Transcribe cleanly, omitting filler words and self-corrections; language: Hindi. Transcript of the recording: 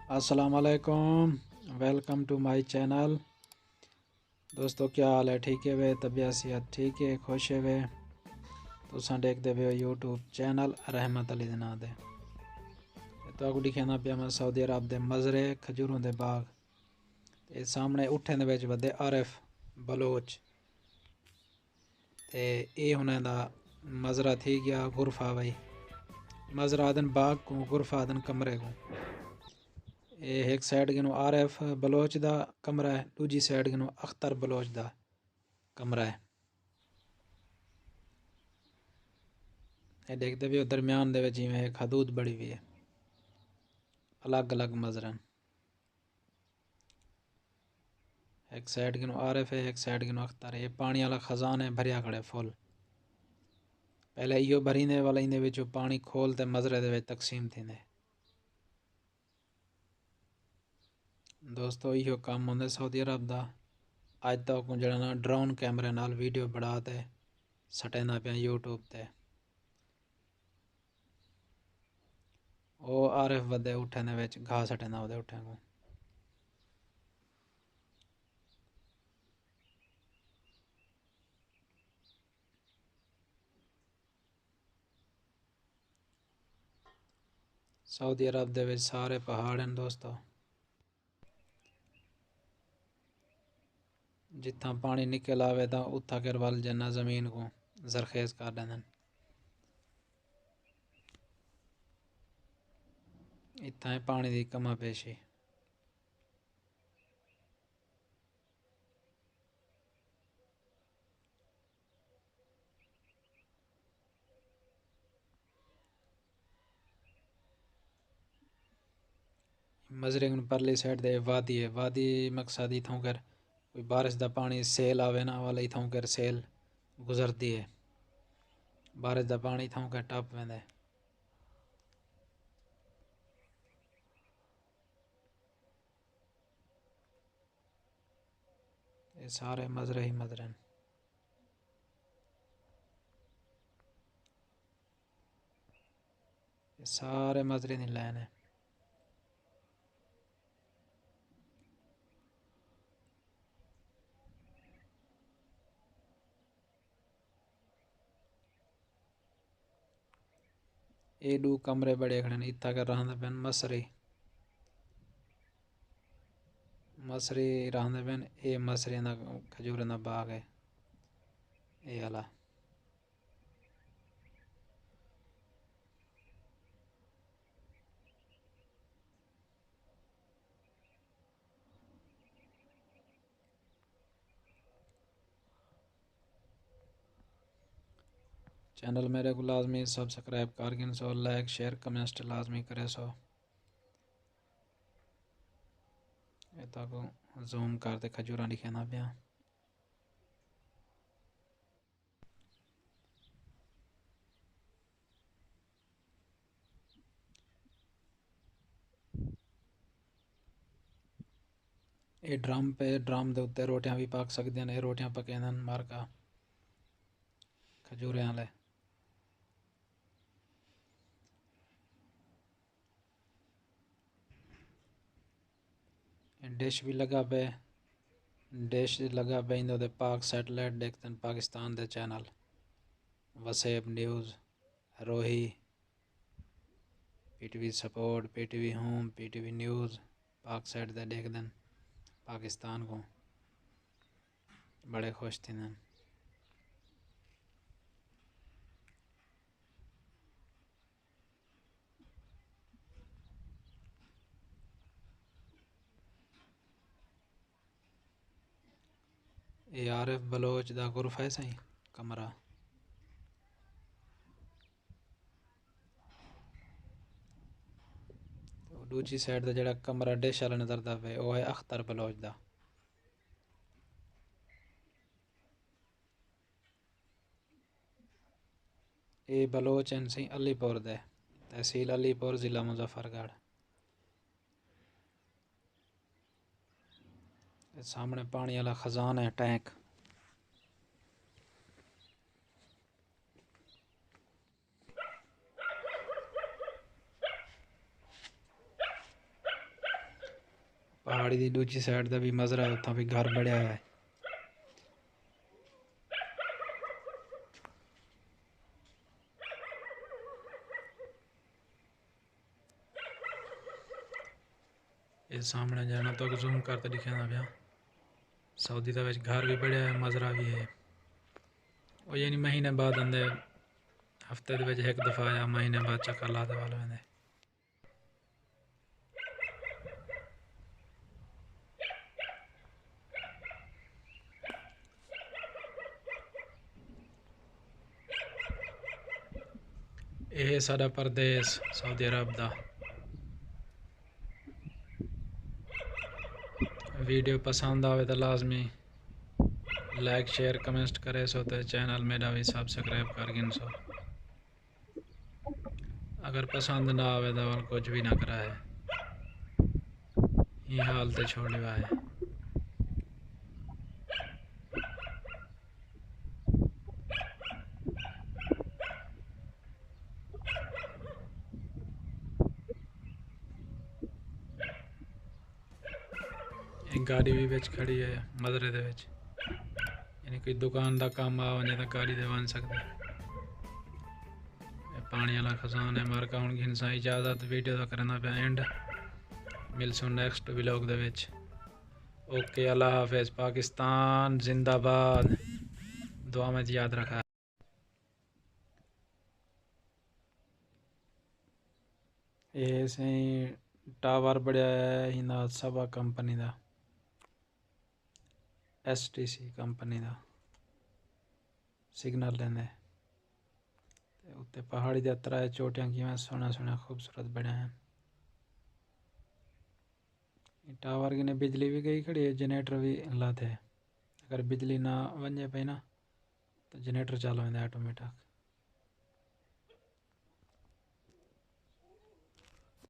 अस्सलामुअलैकुम, वेलकम टू माय चैनल। दोस्तों क्या हाल है? ठीक है वे? तबीयत सेहत ठीक है? खुश है वे? तुसां देखते पे यूट्यूब चैनल रहमत अली दे नां दे। तो अगू दिखाना पिया मैं सऊदी अरब दे मज़रे खजूरों दे बाग। ते सामने उठे दे विच वधे आरिफ बलोच ते ये हुने दा मज़रा थी गया गुरफा वई। मज़रा आदन बाग को, गुरफा आदन कमरे को। एक साइड गिनो आरिफ बलोच दा कमरा है, दूजी साइड गिनो अख्तर बलोच दा कमरा है। ये देखते भी हो दरम्यान दे विच जिवें एक हदूद बड़ी हुई है, अलग अलग मज़रन। एक साइड गिनो आरिफ है, एक साइड गिनो अख्तर है। ये पानी वाला खजान है, भरिया खड़े फुल। पहले इहो भरींदे वाला इंदे विचों पानी खोल ते मज़रे दे विच तकसीम थींदे। दोस्तों इहो कम हुंदे सऊदी अरब दा। अज तक जिहड़ा ना ड्रोन कैमरे नाल वीडियो बना ते सटेंदा पिया यूट्यूब ते। ਉਹ आरिफ वधे उठे दे विच घाह सटेंदा ओहदे उठे को। सऊदी अरब दे विच सारे पहाड़ हैं दोस्तों। जित्थां पानी निकल आवे तां उत्थां कर वल जन्ना ज़मीन को जरखेज़ कर देंदे। इत्थां है पानी दी कमा पेशी। मज़रे कन परली साइड ते वादी है। वादी मकसद इथों कर कोई बारिश दा पानी सेल आवे ना वाला इथों कर सेल गुजरती है। बारिश दा पानी इथों कर टप वेंदे। ये सारे मज़रे ही मज़रे न। ये सारे मज़रे दी लैन है। ये दो कमरे बड़े खड़े ने। इत्था कर रहंदे पेन मसरी। मसरी रहंदे पेन। ये मसरी दा खजूरें दा बाग है ये आला। चैनल मेरे को लाजमी सब्सक्राइब कर गिन सो, लाइक शेयर कमेंट लाजमी करे सो। ये ताको जूम करते खजूरा दिखाना पिया। ये ड्रम पे ड्रम दे उत्ते रोटियां भी पक सकदियां ने। रोटियां पकेंदे न मारका खजूरें आले। डिश भी लगा पे। डिश लगा पे इंदे ते पाक सैटेलाइट देखते न पाकिस्तान दे चैनल वसेब न्यूज़, रोही, PTV support, PTV home, PTV news पाक साइड ते देखते न पाकिस्तान को। बड़े खुश थींदे न। ये आरिफ बलोच दा गुरफा है सही कमरा। दूजी साइड दा जेड़ा कमरा डिश आला नज़र दा पे वो है अख्तर बलोच दा। ये बलोच हैं सही अलीपुर दे, तहसील अलीपुर, ज़िला मुजफ्फरगढ़। सामने पानी वाला खजान है, टैंक। पहाड़ी की दूजी साइड का भी मजरा है, उत्थों भी घर बढ़िया है। ये सामने जाना तो जूम करते दिखाना पिया। सऊदी का घर भी बढ़िया है, मजरा भी है। और यानी महीने बाद आंदे, हफ्ते एक दफ़ा या महीने बाद चक्कर लाते वाले होंगे। यह साडा प्रदेश सऊदी अरब का। वीडियो पसंद आवे तो लाजमी लाइक शेयर कमेंट करे सो, तो चैनल मेरा भी सब्सक्राइब कर गिन सो। अगर पसंद ना आवे तो वाल कुछ भी ना करा है, ये हाल तो छोड़ हुआ है। एक गाड़ी भी बिच खड़ी है मजरे दे विच, यानी कोई दुकान का काम आ वने तो गाड़ी दे बन सकते। पानी वाला खजान है मार्का हूँ घिनसा इजाजत। वीडियो का करना पे एंड, मिलसूँ नेक्स्ट व्लॉग दे विच। ओके, अल्लाह हाफिज। पाकिस्तान जिंदाबाद, दुआ में याद रखा। ये सही टावर बढ़िया है हिंदा सबा कंपनी का, STC कंपनी का सिग्नल लेंदे। उत्ते पहाड़ी दे त्रै चोटियां किवें सोहना सोहना खूबसूरत बने हैं। टावर की ने बिजली भी गई खड़ी है, जनरेटर भी लाते। अगर बिजली ना वजे पे ना तो जनरेटर चालू होंगे ऑटोमेटिक।